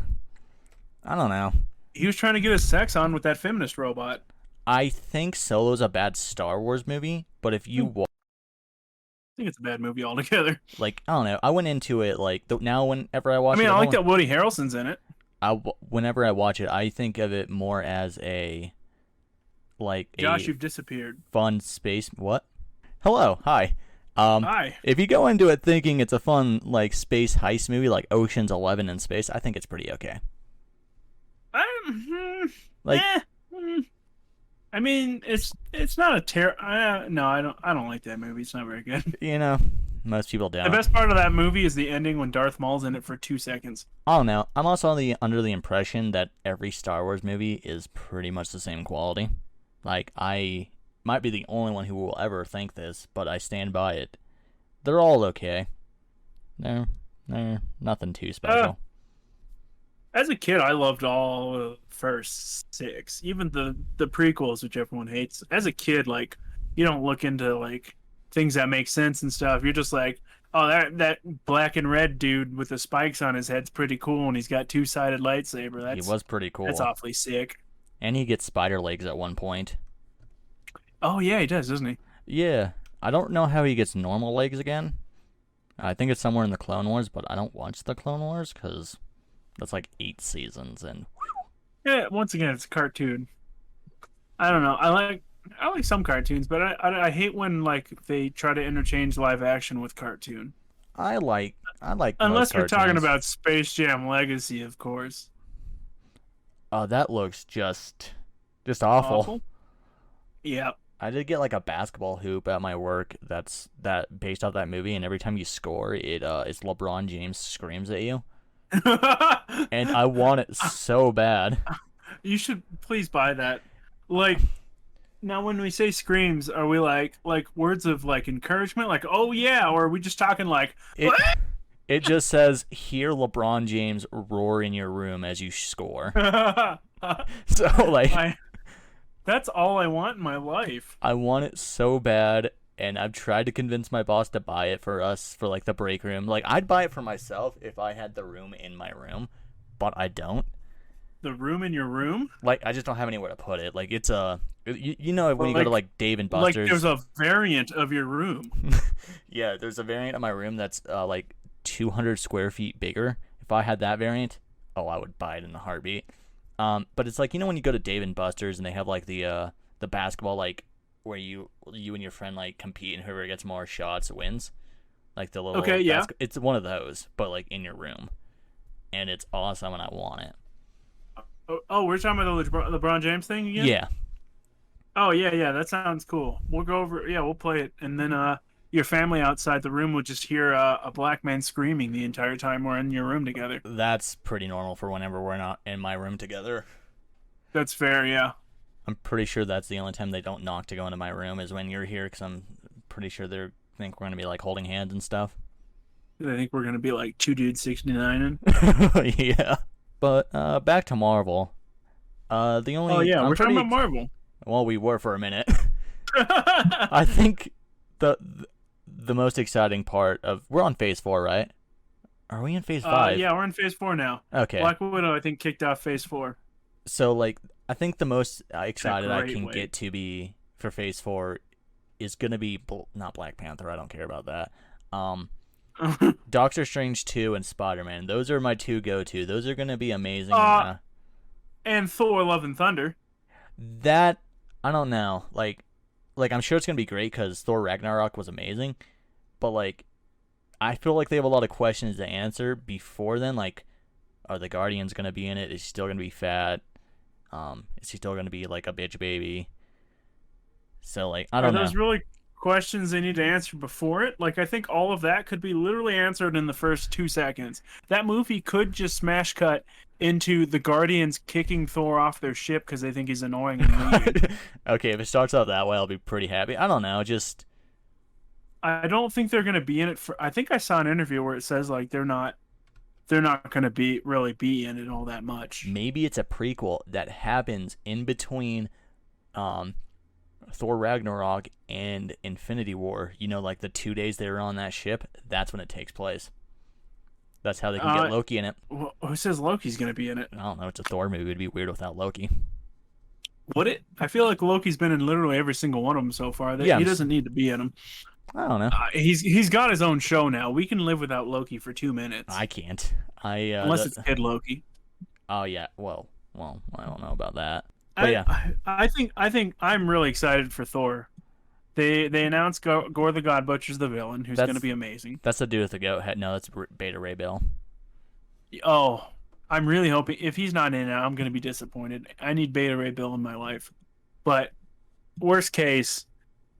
I don't know. He was trying to get his sex on with that feminist robot. I think Solo's a bad Star Wars movie, but if you I think it's a bad movie altogether. I don't know. I went into it now whenever I watch it. I like that Woody Harrelson's in it. Whenever I watch it, I think of it more as Josh, you've disappeared. Fun space. What? Hello. Hi. Hi. If you go into it thinking it's a fun space heist movie like Ocean's 11 in space, I think it's pretty okay. I mean, it's not a no, I don't like that movie. It's not very good. Most people don't. The best part of that movie is the ending when Darth Maul's in it for 2 seconds. I don't know. I'm also under the impression that every Star Wars movie is pretty much the same quality. I might be the only one who will ever think this, but I stand by it. They're all okay. They're nothing too special. As a kid, I loved all the first 6, even the prequels, which everyone hates. As a kid, you don't look into things that make sense and stuff. You're just like, oh, that black and red dude with the spikes on his head's pretty cool, and he's got 2-sided lightsaber. He was pretty cool. That's awfully sick. And he gets spider legs at one point. Oh yeah, he does, doesn't he? Yeah, I don't know how he gets normal legs again. I think it's somewhere in the Clone Wars, but I don't watch the Clone Wars because that's 8 seasons and. Yeah, once again, it's a cartoon. I don't know. I like some cartoons, but I hate when they try to interchange live action with cartoon. I like unless we're talking about Space Jam Legacy, of course. Oh, that looks just awful. Yeah. I did get a basketball hoop at my work that's based off that movie, and every time you score, it's LeBron James screams at you. And I want it so bad. You should please buy that. Now when we say screams, are we like words of encouragement, oh yeah, or are we just talking what? It just says, hear LeBron James roar in your room as you score. So that's all I want in my life. I want it so bad, and I've tried to convince my boss to buy it for us for the break room. I'd buy it for myself if I had the room in my room, but I don't. The room in your room? I just don't have anywhere to put it. It's when you go to Dave & Buster's. There's a variant of your room. Yeah, there's a variant of my room that's 200 square feet bigger. If I had that variant, I would buy it in a heartbeat. But it's when you go to Dave & Buster's and they have the basketball where you and your friend compete and whoever gets more shots wins. The little it's one of those, but in your room, and it's awesome and I want it. Oh, we're talking about the LeBron James thing again? Yeah. Oh yeah, that sounds cool. We'll go over. Yeah, we'll play it, and then your family outside the room will just hear a black man screaming the entire time we're in your room together. That's pretty normal for whenever we're not in my room together. That's fair, yeah. I'm pretty sure that's the only time they don't knock to go into my room is when you're here, because I'm pretty sure they think we're going to be holding hands and stuff. They think we're going to be 2 dudes 69ing. Yeah. But back to Marvel. The Oh only yeah, I'm we're talking pretty about Marvel. well, we were for a minute. I think the most exciting part of we're on Phase 4, right? Are we in Phase 5? Yeah, we're in Phase 4 now. Okay. Black Widow, I think, kicked off Phase 4. So like I think the most In a excited I great can way. get to be for Phase 4 is gonna be not Black Panther. I don't care about that. Doctor Strange 2 and Spider-Man. Those are my two go-to. Those are gonna be amazing. uh, and Thor: Love and Thunder. That I don't know. Like I'm sure it's gonna be great because Thor Ragnarok was amazing, but like I feel like they have a lot of questions to answer before then. Like, are the Guardians gonna be in it? Is he still gonna be fat? Is he still gonna be like a bitch baby? So like I Are don't know. those really questions they need to answer before it? Like, I think all of that could be literally answered in the first 2 seconds. That movie could just smash cut into the Guardians kicking Thor off their ship because they think he's annoying and leaving. Okay, if it starts out that way, I'll be pretty happy. I don't know. Just I don't think they're gonna be in it for. I think I saw an interview where it says like they're not gonna be in it all that much. maybe it's a prequel that happens in between um Thor Ragnarok and Infinity War. You know, like the 2 days they were on that ship. That's when it takes place. That's how they can get Loki in it. Who says Loki's gonna be in it? I don't know. It's a Thor movie. It'd be weird without Loki. Would it? I feel like Loki's been in literally every single one of them so far. Yeah, He doesn't need to be in them. I don't know. He's got his own show now. We can live without Loki for 2 minutes. I can't. Unless it's Kid Loki. Oh yeah. Well, I don't know about that. But yeah, I think I'm really excited for Thor. They announced Gore the God Butcher's the villain, who's going to be amazing. That's the dude with the goat head. No, that's Beta Ray Bill. Oh, I'm really hoping if he's not in it, I'm going to be disappointed. I need Beta Ray Bill in my life. But worst case,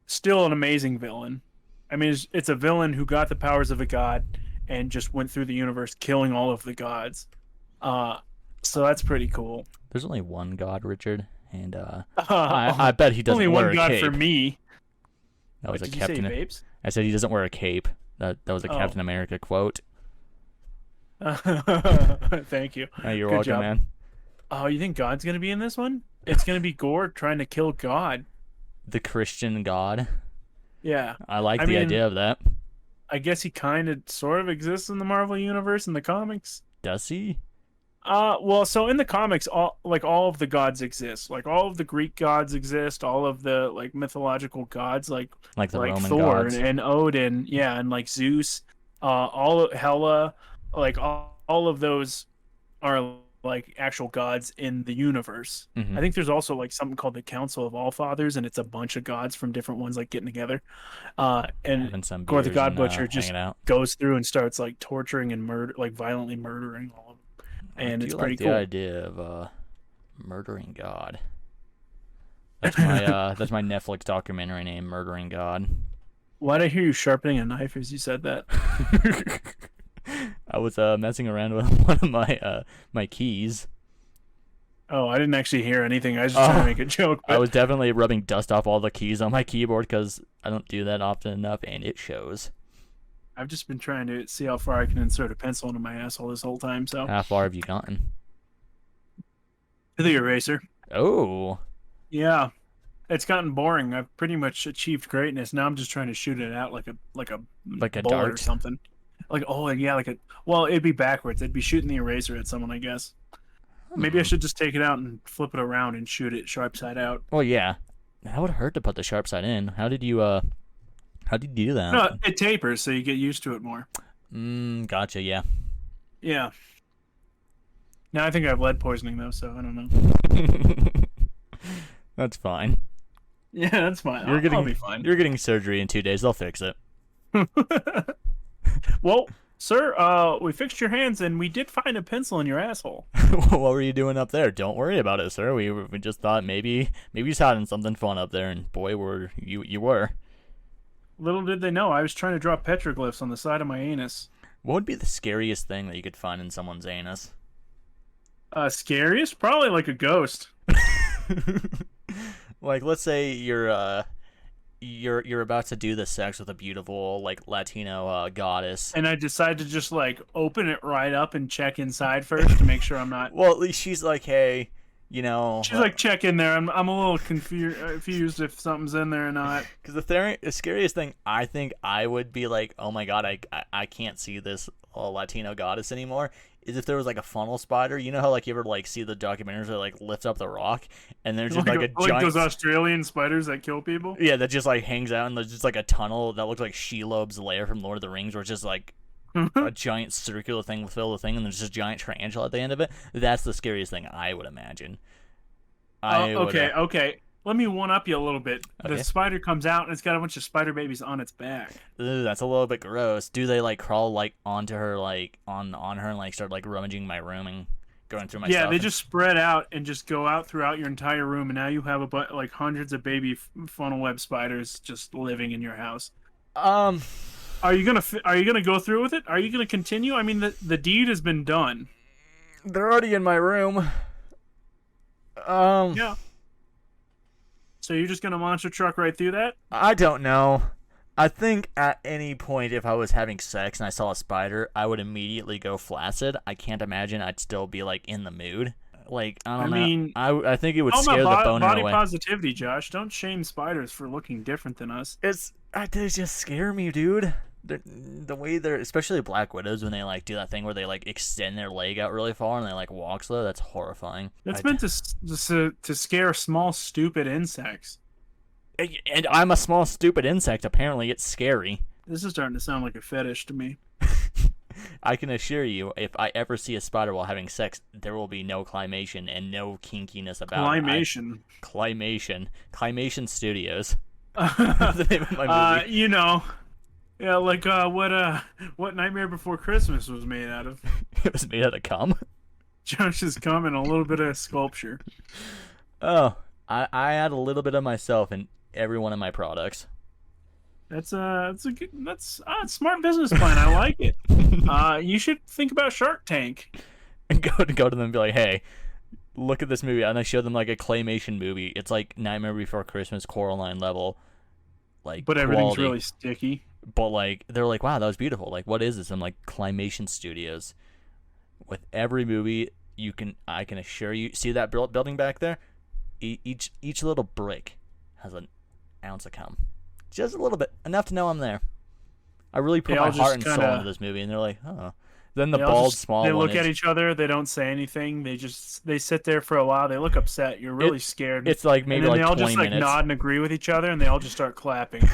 still an amazing villain. I mean, it's a villain who got the powers of a god and just went through the universe killing all of the gods. So that's pretty cool. There's only one god, Richard, and I bet he doesn't only wear one a god cape. for me. That was Did a you Captain. say vapes? I said he doesn't wear a cape. That was a Captain America quote. Thank you. You're Good welcome, job. man. Oh, you think God's gonna be in this one? It's gonna be Gore trying to kill God. The Christian God. Yeah. I like the idea of that. I guess he kind of sort of exists in the Marvel universe in the comics. Does he? Well, so in the comics, all of the gods exist. Like all of the Greek gods exist. All of the like mythological gods, like the Roman Thor gods. and Odin, yeah, and like Zeus, all of Hela, like all of those are like actual gods in the universe. Mhm. I think there's also like something called the Council of All Fathers, and it's a bunch of gods from different ones like getting together. And Having some Gore the beers God and, Butcher just hanging out. goes through and starts like torturing and violently murdering all of them. And it's pretty like cool. the idea of murdering God. That's my Netflix documentary name, Murdering God. Why did I hear you sharpening a knife as you said that? I was messing around with one of my keys. Oh, I didn't actually hear anything. I was just trying to make a joke. But I was definitely rubbing dust off all the keys on my keyboard because I don't do that often enough, and it shows. I've just been trying to see how far I can insert a pencil into my asshole this whole time. So How far have you gotten? to the eraser. Oh, Yeah, it's gotten boring. I've pretty much achieved greatness. Now I'm just trying to shoot it out like a a bullet dart or something. Well, it'd be backwards. It'd be shooting the eraser at someone, I guess. Maybe I should just take it out and flip it around and shoot it sharp side out. Well, yeah. That would hurt to put the sharp side in. How did you do that? No, it tapers, so you get used to it more. Gotcha. Yeah. Yeah. Now I think I have lead poisoning though, so I don't know. That's fine. Yeah, that's fine. I'll be fine. You're getting surgery in 2 days. They'll fix it. Well, sir, we fixed your hands and we did find a pencil in your asshole. What were you doing up there? Don't worry about it, sir. We just thought maybe he's hiding something fun up there, and boy, you were. Little did they know I was trying to draw petroglyphs on the side of my anus. What would be the scariest thing that you could find in someone's anus? Scariest? Probably like a ghost. Like, let's say you're about to do the sex with a beautiful like Latino goddess, And I decide to just like open it right up and check inside first to make sure I'm not. well, at least she's like, hey, You know, She's like, check in there. I'm a little confused if something's in there or not. because the scariest thing I think I would be like, oh my god, I can't see this Latino goddess anymore. Is if there was like a funnel spider. You know how like you ever like see the documentaries that like lifts up the rock and there's just like a like giant those Australian spiders that kill people. yeah that just like hangs out and there's just like a tunnel that looks like Shelob's lair from Lord of the Rings, where it's just like a giant circular thing with fill the thing and there's just a giant tarantula at the end of it. That's the scariest thing I would imagine. Okay. Let me one up you a little bit. Okay. The spider comes out and it's got a bunch of spider babies on its back. Ugh, that's a little bit gross. Do they like crawl like onto her, like on her, and like start like rummaging my room and going through my stuff? Yeah, they just spread out and just go out throughout your entire room, and now you have like hundreds of baby funnel web spiders just living in your house. Are you gonna go through with it? Are you gonna continue? I mean, the deed has been done. They're already in my room. Yeah. So you're just gonna monster truck right through that? I don't know. I think at any point if I was having sex and I saw a spider, I would immediately go flaccid. I can't imagine I'd still be like in the mood. Like I don't know. Mean, I think it would all scare the about boner body away. positivity, Josh. Don't shame spiders for looking different than us. They just scare me, dude. The way they're, especially black widows, when they like do that thing where they like extend their leg out really far and they like walk slow. That's horrifying. That's meant to scare small, stupid insects. And I'm a small, stupid insect. Apparently, it's scary. This is starting to sound like a fetish to me. I can assure you, if I ever see a spider while having sex, there will be no climation and no kinkiness about Climation. Climation Studios. That's the name of my movie. You know, yeah, like what Nightmare Before Christmas was made out of. It was made out of cum. Josh's cum and a little bit of sculpture. Oh, I add a little bit of myself in every one of my products. That's a smart business plan. I like it. You should think about Shark Tank. And go to them and be like, hey, look at this movie. And I show them like a claymation movie. It's like Nightmare Before Christmas, Coraline level. Like, but everything's quality. really sticky. But like, they're like, wow, that was beautiful. Like, what is this? I'm like, Climation Studios. With every movie, I can assure you, see that building back there? Each little brick has an ounce of cum. Just a little bit. Enough to know I'm there. I really put my heart and soul into this movie, and they're like, oh. Then the bald, small They one look at each other. They don't say anything. They sit there for a while. They look upset. You're really scared. It's like maybe and then like 20 they all just minutes. like nod and agree with each other, and they all just start clapping.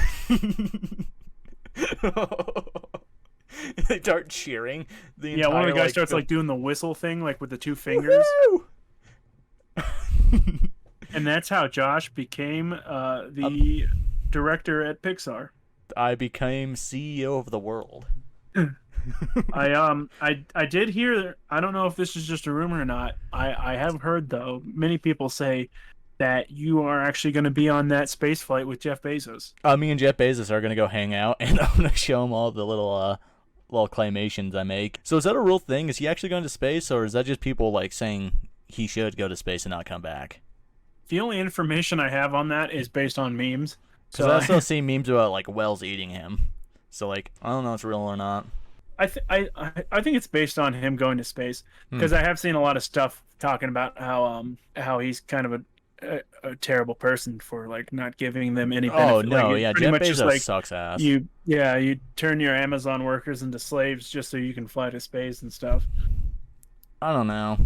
They start cheering. Yeah, one of the guys starts like doing the whistle thing, like with the two fingers. And that's how Josh became the director at Pixar. I became CEO of the world. I did hear. I don't know if this is just a rumor or not. I have heard though many people say that you are actually going to be on that space flight with Jeff Bezos. Me and Jeff Bezos are gonna go hang out, and I'm gonna show him all the little claymations I make. So is that a real thing? Is he actually going to space, or is that just people like saying he should go to space and not come back? The only information I have on that is based on memes. Because I also see memes about like whales eating him. So like I don't know if it's real or not. I think it's based on him going to space, because I have seen a lot of stuff talking about how he's kind of a terrible person for like not giving them any benefit. Oh no, like, yeah, pretty Jeff much Bezos just, like, sucks ass. You turn your Amazon workers into slaves just so you can fly to space and stuff. I don't know.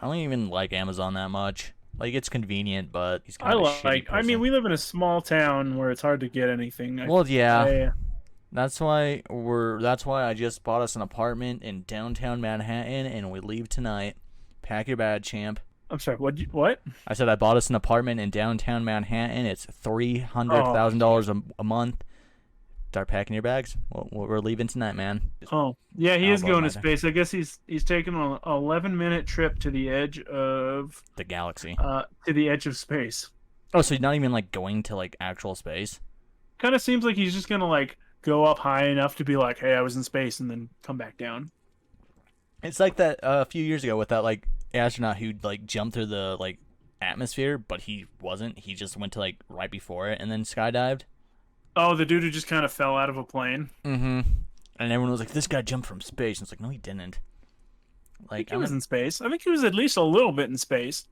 I don't even like Amazon that much. Like, it's convenient, but he's kind of a shitty person. I mean, we live in a small town where it's hard to get anything. Well, yeah. That's why I just bought us an apartment in downtown Manhattan, and we leave tonight. Pack your bag, champ. I'm sorry. What? I said I bought us an apartment in downtown Manhattan. It's $300,000 a month. Start packing your bags. We're leaving tonight, man. Oh, yeah, he is going to space. I guess he's taking an 11-minute trip to the edge of the galaxy. To the edge of space. Oh, so you're not even like going to like actual space? Kind of seems like he's just gonna like go up high enough to be like, "Hey, I was in space," and then come back down. It's like that a few years ago with that like astronaut who like jumped through the like atmosphere, but he wasn't. He just went to like right before it and then skydived. Oh, the dude who just kind of fell out of a plane. Mm-hmm. And everyone was like, "This guy jumped from space." And it's like, no, he didn't. Like, he was in space. I think he was at least a little bit in space.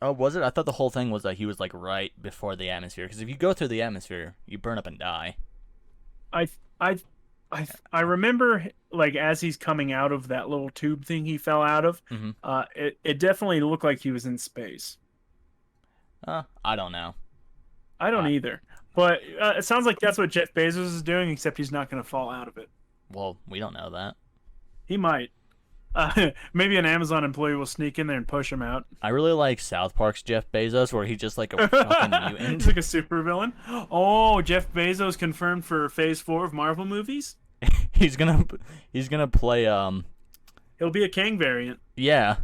Oh, was it? I thought the whole thing was that he was like right before the atmosphere. Because if you go through the atmosphere, you burn up and die. I I I remember like as he's coming out of that little tube thing he fell out of, Mm-hmm. it definitely looked like he was in space. I don't know. I don't I either. But it sounds like that's what Jeff Bezos is doing, except he's not going to fall out of it. Well, we don't know that. He might. Maybe an Amazon employee will sneak in there and push him out. I really like South Park's Jeff Bezos, where he's just like a fucking mutant. He's like a supervillain. Oh, Jeff Bezos confirmed for Phase 4 of Marvel movies. he's gonna play He'll be a Kang variant. yeah.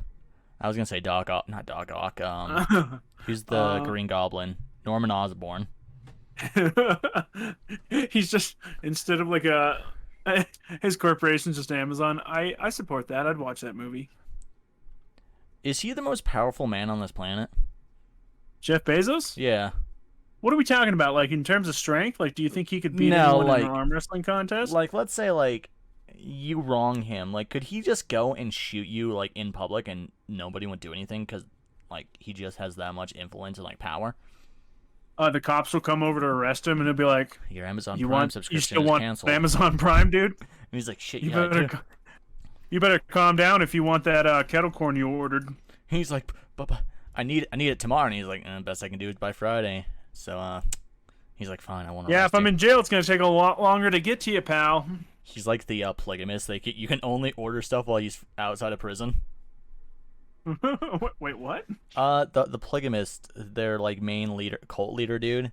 I was gonna say Doc Ock, not Doc Ock. Who's the Green Goblin? Norman Osborn. He's just instead of like his corporation's just Amazon. I support that. I'd watch that movie. Is he the most powerful man on this planet? Jeff Bezos? Yeah. What are we talking about? Like in terms of strength? Like, do you think he could beat No, anyone like- in an arm wrestling contest? Like, let's say like you wrong him. Like, could he just go and shoot you like in public and nobody would do anything because like he just has that much influence and like power? The cops will come over to arrest him, and he'll be like, Your Amazon "You Prime want? You subscription still is want canceled. Amazon Prime, dude? And he's like, shit, You yeah. I do." better, you better calm down if you want that kettle corn you ordered." He's like, "But I need it tomorrow." And he's like, "Best I can do is by Friday." So he's like, "Fine, I want to." Yeah, if I'm in jail, it's gonna take a lot longer to get to you, pal. He's like the polygamist. Like you can only order stuff while he's outside of prison. Wait, what? The polygamist, their like main leader, cult leader, dude.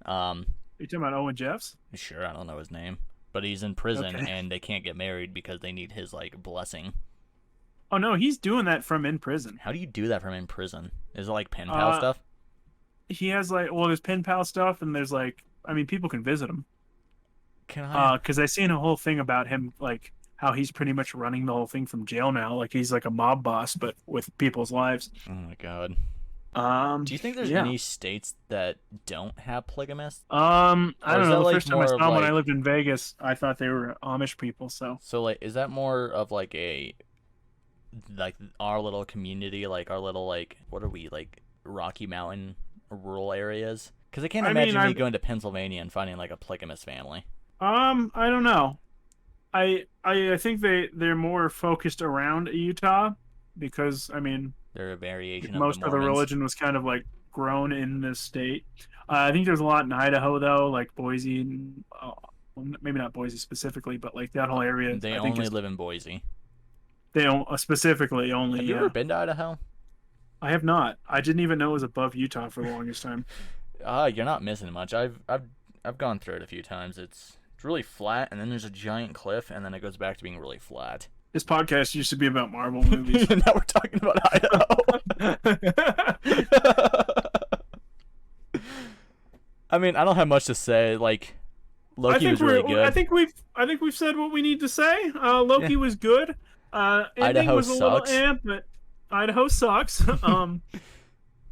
Are you talking about Owen Jeffs? Sure, I don't know his name, but he's in prison Okay. and they can't get married because they need his like blessing. Oh no, he's doing that from in prison. How do you do that from in prison? Is it like pen pal stuff? He has like, well, there's pen pal stuff, and there's like, I mean, people can visit him. Can I? Because I seen a whole thing about him, like how he's pretty much running the whole thing from jail now. Like he's like a mob boss, but with people's lives. Oh my god. Do Do you think there's any states that don't have polygamists? I Or don't is know. that, The like, first time I saw more him when like- I lived in Vegas, I thought they were Amish people. So So like, is that more of like a like our little community, like our little like what are we like Rocky Mountain rural areas? Because I can't I mean, imagine me I'm- going to Pennsylvania and finding like a polygamous family. I don't know. I think they're more focused around Utah because I mean They're a variation of most the of the Mormons. religion was kind of like grown in this state. I think there's a lot in Idaho though, like Boise, and well, maybe not Boise specifically, but like that whole area. They I think only live in Boise. they don't specifically only. Have you ever been to Idaho? I have not. I didn't even know it was above Utah for the longest time. You're not missing much. I've gone through it a few times. It's really flat, and then there's a giant cliff, and then it goes back to being really flat. This podcast used to be about Marvel movies. And now we're talking about Idaho. I mean, I don't have much to say. Like, Loki was really good. I think we've said what we need to say. Loki was good. Ending Idaho was a sucks. little but Idaho sucks.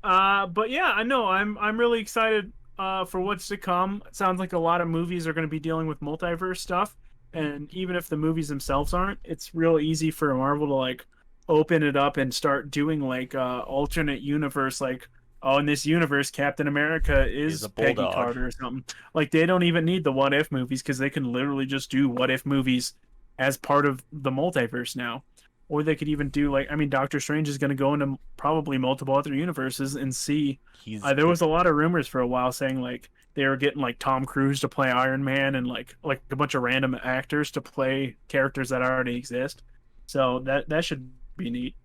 But yeah, I know I'm really excited for what's to come. It sounds like a lot of movies are going to be dealing with multiverse stuff, and even if the movies themselves aren't, it's real easy for Marvel to like open it up and start doing like alternate universe, like, oh, in this universe, Captain America He's is a Peggy bulldog. Carter or something. Like, they don't even need the what if movies because they can literally just do what if movies as part of the multiverse now. Or they could even do, like, I mean, Doctor Strange is going to go into probably multiple other universes and see. There was a lot of rumors for a while saying, like, they were getting, like, Tom Cruise to play Iron Man and, like a bunch of random actors to play characters that already exist. So that should be neat.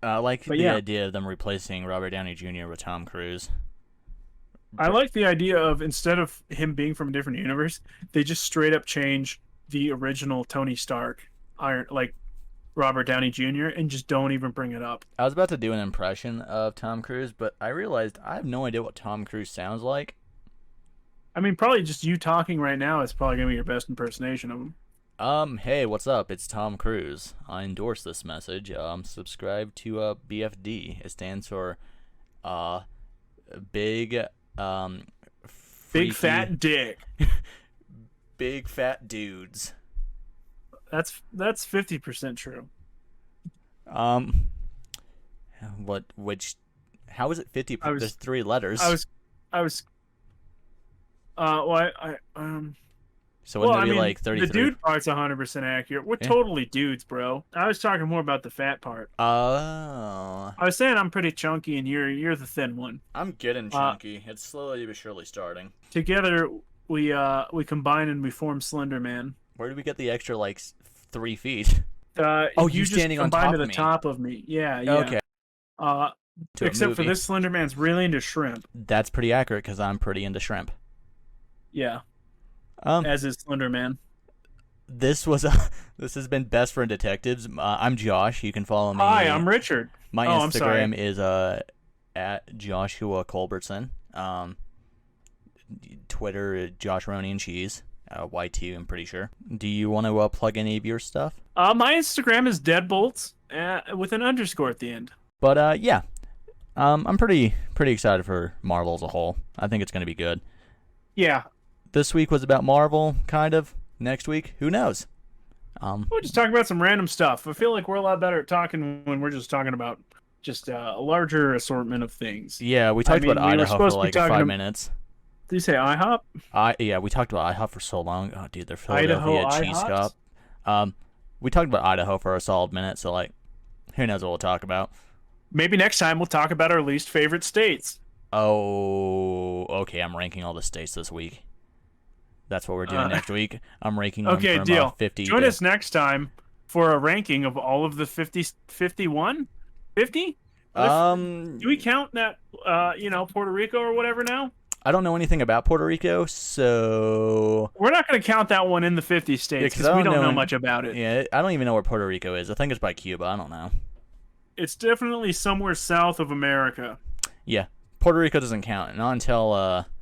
I like But the yeah. idea of them replacing Robert Downey Jr. with Tom Cruise. I like the idea of instead of him being from a different universe, they just straight up change the original Tony Stark, Robert Downey Jr., and just don't even bring it up. I was about to do an impression of Tom Cruise, but I realized I have no idea what Tom Cruise sounds like. I mean, probably just you talking right now is probably gonna be your best impersonation of him. Hey, what's up? It's Tom Cruise. I endorse this message. Subscribe to BFD. It stands for big Big freaky- fat dick. big fat dudes. That's 50% true. Which How is it 50? I There's was, 3 letters. I was. Well, So well, wouldn't I there be mean, like the 33? dude part's 100% accurate. We're Yeah. totally dudes, bro. I was talking more about the fat part. Oh. I was saying I'm pretty chunky, and you're the thin one. I'm getting Uh, chunky. It's slowly but surely starting. Together we combine and we form Slender Man. Where did we get the extra like 3 feet? Oh, you You just standing on combine top to of the me. top of me. Yeah, yeah. Okay. Uh, To a except for movie. this Slender Man's really into shrimp. That's pretty accurate because I'm pretty into shrimp. Yeah, Um, as is Slender Man. this was this has been Best Friend Detectives. I'm Josh. You can follow me. Hi, I'm Richard. My Oh, I'm sorry. Instagram is at Joshua Culbertson. Twitter Josh Roney and Cheese. YT, I'm pretty sure. Do you want to plug any of your stuff? My Instagram is deadbolts with an underscore at the end. But yeah, I'm pretty excited for Marvel as a whole. I think it's going to be good. Yeah, This week was about Marvel, kind of. Next week, who knows? we're just talking about some random stuff. I feel like we're a lot better at talking when we're just talking about just a larger assortment of things. Yeah, we talked about we were Idaho for supposed to be like talking 5 minutes. Did you say IHOP? Yeah, we talked about IHOP for so long. Oh, dude, their Idaho Philadelphia cheese IHOPs? cup. We talked about Idaho for a solid minute, so like, who knows what we'll talk about? Maybe next time we'll talk about our least favorite states. Oh, okay. I'm ranking all the states this week. That's what we're doing next week. I'm ranking them Okay, from deal. 50 Join to... us next time for a ranking of all of the 50, 51? 50? Do we count that, Puerto Rico or whatever now? I don't know anything about Puerto Rico, so... We're not going to count that one in the 50 states 'cause because we don't know much about it. Yeah, I don't even know where Puerto Rico is. I think it's by Cuba. I don't know. It's definitely somewhere south of America. Yeah, Puerto Rico doesn't count. Not until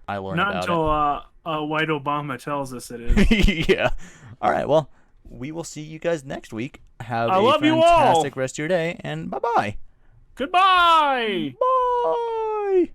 I learn Not about until white Obama tells us it is. it. Yeah. All right, well, we will see you guys next week. Have I a love you all. fantastic rest of your day, and bye-bye. Goodbye! Bye!